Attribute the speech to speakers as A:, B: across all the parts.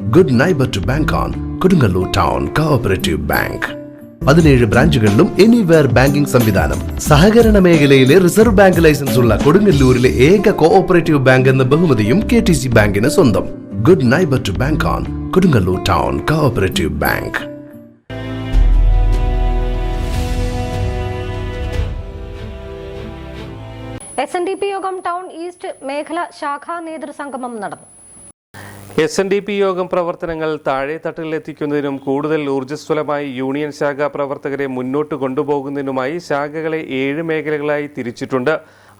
A: Good neighbour to bank on Kodungallur town cooperative bank. 17 ബ്രാഞ്ചുകളിലും anywhere banking സംവിധാനം. സഹകരണ മേഖലയിലെ റിസർവ് ബാങ്ക് ലൈസൻസ് ഉള്ള കൊടുങ്ങല്ലൂരിലെ ഏക കോഓപ്പറേറ്റീവ് ബാങ്ക് എന്ന ബഹുമതിയും KTC ബാങ്കിന് സ്വന്തം. Good neighbour to bank on Kodungallur town cooperative bank.
B: SNDP യോഗം ടൗൺ ഈസ്റ്റ് മേഖല ശാഖാ നേതൃസംഗമം നടന്നു.
C: SNDP യോഗം പ്രവർത്തനങ്ങൾ താഴെത്തട്ടിലെത്തിക്കുന്നതിനും കൂടുതൽ ഊർജ്ജസ്വലമായി യൂണിയൻ ശാഖാ പ്രവർത്തകരെ മുന്നോട്ട് കൊണ്ടുപോകുന്നതിനുമായി ശാഖകളെ 7 മേഖലകളായി തിരിച്ചിട്ടുണ്ട്.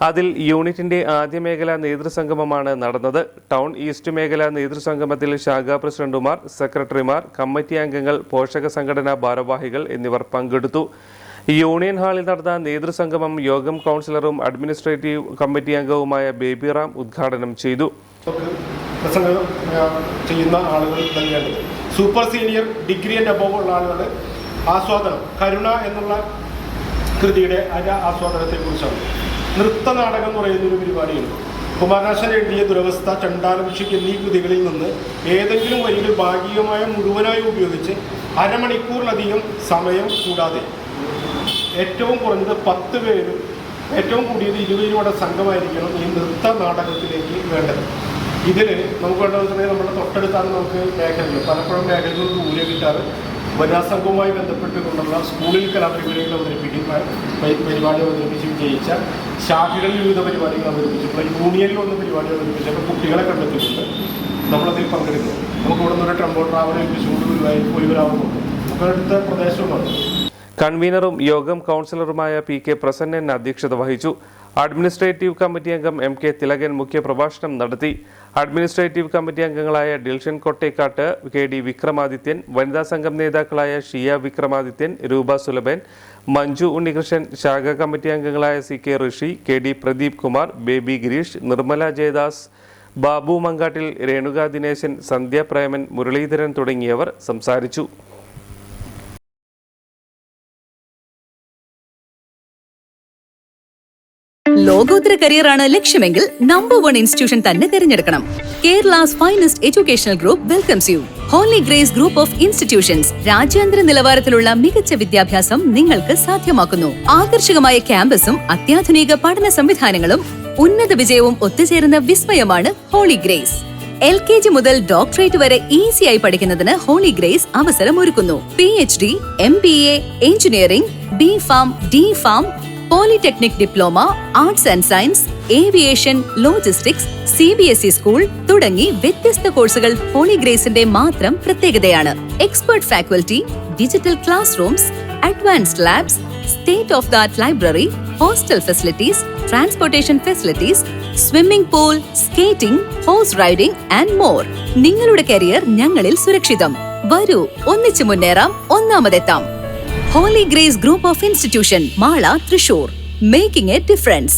C: അതിൽ യൂണിറ്റിന്റെ ആദ്യ മേഖല നേതൃസംഗമമാണ് നടന്നത്. ടൗൺ ഈസ്റ്റ് മേഖല നേതൃസംഗമത്തിൽ ശാഖാ പ്രസിഡന്റുമാർ, സെക്രട്ടറിമാർ, കമ്മിറ്റി അംഗങ്ങൾ, പോഷക സംഘടനാ ഭാരവാഹികൾ എന്നിവർ പങ്കെടുത്തു. യൂണിയൻ ഹാളിൽ നടന്ന നേതൃസംഗമം യോഗം കൗൺസിലറും അഡ്മിനിസ്ട്രേറ്റീവ് കമ്മിറ്റി അംഗവുമായ ബേബി റാം ഉദ്ഘാടനം ചെയ്തു.
D: പ്രസംഗം ചെയ്യുന്ന ആളുകൾ നൽകേണ്ടത് super senior degree and above ഉള്ള ആളുകൾ ആസ്വാദനം കരുണ എന്നുള്ള കൃതിയുടെ ആസ്വാദനത്തെക്കുറിച്ചാണ്. നൃത്തനാടകം എന്ന് പറയുന്നൊരു പരിപാടിയുണ്ട്. കുമാരനാശൻ എഴുതിയ ദുരവസ്ഥ, ചണ്ടാലഭിഷേക് എന്നീ കൃതികളിൽ നിന്ന് ഏതെങ്കിലും വരികൾ ഭാഗികമായ മുഴുവനായി ഉപയോഗിച്ച് അരമണിക്കൂറിലധികം സമയം കൂടാതെ ഏറ്റവും കുറഞ്ഞത് 10 പേരും ഏറ്റവും കൂടിയത് 20 രൂപയുടെ സംഘമായിരിക്കണം ഈ നൃത്ത നാടകത്തിലേക്ക് വേണ്ടത്. ഇതിൽ നമുക്ക് വേണ്ടത് നമ്മുടെ തൊട്ടടുത്താണ് നമുക്ക് മേഖലകൾ, പലപ്പോഴും മേഖലകളിൽ ദൂരെ കിട്ടാറ് വനിതാ സംഘവുമായി ബന്ധപ്പെട്ടുകൊണ്ടുള്ള സ്കൂളിൽ കലാപരിപാടികൾ പരിപാടി അവതരിപ്പിച്ച് വിജയിച്ച ശാഖകളിൽ വിവിധ പരിപാടികൾ അവതരിപ്പിച്ചിട്ടുള്ള യൂണിയനിൽ വന്ന പരിപാടി അവതരിപ്പിച്ചപ്പോൾ കുട്ടികളെ കണ്ടെത്തിയിട്ടുണ്ട്. നമ്മളതിൽ പങ്കെടുക്കും. നമുക്ക് ഇവിടെ നിന്നൊരു ടെമ്പോ ട്രാവൽ ഏൽപ്പിച്ചുകൊണ്ട് പോയി വരാവുന്നുണ്ട്. നമുക്ക് അടുത്ത പ്രദേശവുമാണ്.
C: കൺവീനറും യോഗം കൗൺസിലറുമായ PK പ്രസന്നൻ അധ്യക്ഷത വഹിച്ചു. അഡ്മിനിസ്ട്രേറ്റീവ് കമ്മിറ്റി അംഗം MK തിലകൻ മുഖ്യപ്രഭാഷണം നടത്തി. അഡ്മിനിസ്ട്രേറ്റീവ് കമ്മിറ്റി അംഗങ്ങളായ ഡിൽഷൻ കൊട്ടേക്കാട്ട്, KD വിക്രമാദിത്യൻ, വനിതാ സംഘം നേതാക്കളായ ഷിയ വിക്രമാദിത്യൻ, രൂപ സുലഭൻ, മഞ്ജു ഉണ്ണികൃഷ്ണൻ, ശാഖാ കമ്മിറ്റി അംഗങ്ങളായ CK ഋഷി, KD പ്രദീപ് കുമാർ, ബേബി ഗിരീഷ്, നിർമ്മല ജയദാസ്, ബാബു മങ്കാട്ടിൽ, രേണുക ദിനേശൻ, സന്ധ്യ പ്രേമൻ, മുരളീധരൻ തുടങ്ങിയവർ സംസാരിച്ചു.
E: ലോകോത്തര കരിയറാണ് ലക്ഷ്യമെങ്കിൽ നമ്പർ 1 ഇൻസ്റ്റിറ്റ്യൂഷൻ തന്നെ തിരഞ്ഞെടുക്കണം. Kerala's finest educational group welcomes you. Holy grace group of institutions രാജ്യാന്തര നിലവാരത്തിലുള്ള മികച്ച വിദ്യാഭ്യാസം നിങ്ങൾക്ക് സാധ്യമാക്കുന്നു. ആകർഷകമായ ക്യാമ്പസും അത്യാധുനിക പഠന സംവിധാനങ്ങളും ഉന്നത വിജയവും ഒത്തുചേരുന്ന വിസ്മയമാണ് ഹോളി ഗ്രേസ്. LKG മുതൽ ഡോക്ടറേറ്റ് വരെ ഈസിയായി പഠിക്കുന്നതിന് ഹോളി ഗ്രേസ് അവസരമൊരുക്കുന്നു. PhD, MBA, engineering, B.Pharm, D.Pharm, polytechnic diploma, arts and science, aviation, logistics, CBSE school തുടങ്ങി വ്യത്യസ്ത കോഴ്സുകൾ ഹോളി ഗ്രേസിന്റെ മാത്രം പ്രത്യേകതയാണ്. Expert faculty, digital classrooms, advanced labs, state of the art library, hostel facilities, transportation facilities, swimming pool, skating, horse riding and more. നിങ്ങളുടെ career ഞങ്ങളിൽ സുരക്ഷിതം. വരൂ, ഒന്നിച്ചു മുന്നേറാം, ഒന്നാമതെത്താം. Holy Grace Group of Institution, Mala, Thrissur, making a difference.